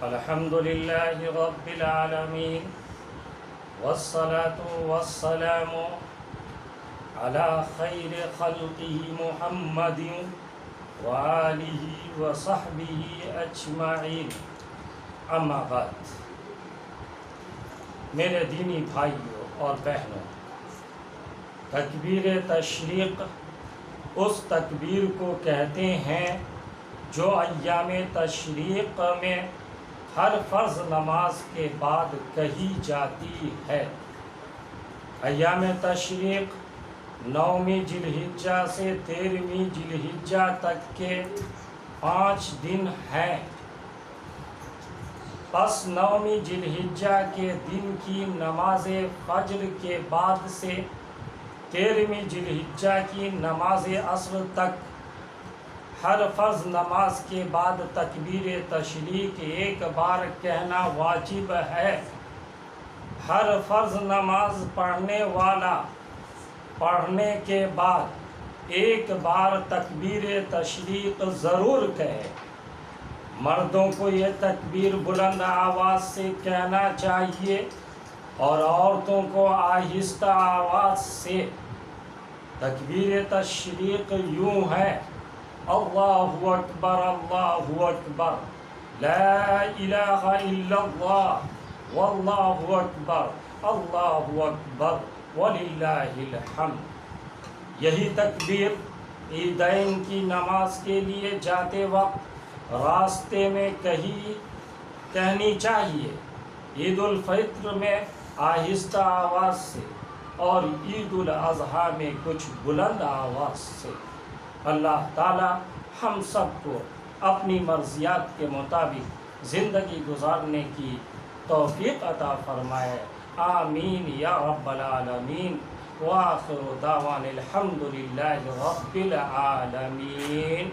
الحمد لله رب العالمين والصلاة والسلام على خير خلقه محمد وآله وصحبه أجمعين اما بعد۔ میرے دینی بھائیوں اور بہنوں، تکبیر تشریق اس تکبیر کو کہتے ہیں جو ایام تشریق میں ہر فرض نماز کے بعد کہی جاتی ہے۔ ایام تشریق 9ویں ذی الحجہ سے 13ویں ذی الحجہ تک کے 5 دن ہیں۔ پس 9ویں ذی الحجہ کے دن کی نماز فجر کے بعد سے 13ویں ذی الحجہ کی نماز عصر تک ہر فرض نماز کے بعد تکبیر تشریق ایک بار کہنا واجب ہے۔ ہر فرض نماز پڑھنے والا پڑھنے کے بعد ایک بار تکبیر تشریق ضرور کہے۔ مردوں کو یہ تکبیر بلند آواز سے کہنا چاہیے اور عورتوں کو آہستہ آواز سے۔ تکبیر تشریق یوں ہے: اللہ اکبر اللہ اکبر، لا الہ الا اللہ، واللہ اکبر اللہ اکبر وللہ الحمد۔ یہی تکبیر عیدین کی نماز کے لیے جاتے وقت راستے میں کہنی چاہیے۔ عید الفطر میں آہستہ آواز سے اور عید الاضحیٰ میں کچھ بلند آواز سے۔ اللہ تعالی ہم سب کو اپنی مرضیات کے مطابق زندگی گزارنے کی توفیق عطا فرمائے، آمین یا رب العالمین۔ وآخر دعوانا الحمد للہ رب العالمین۔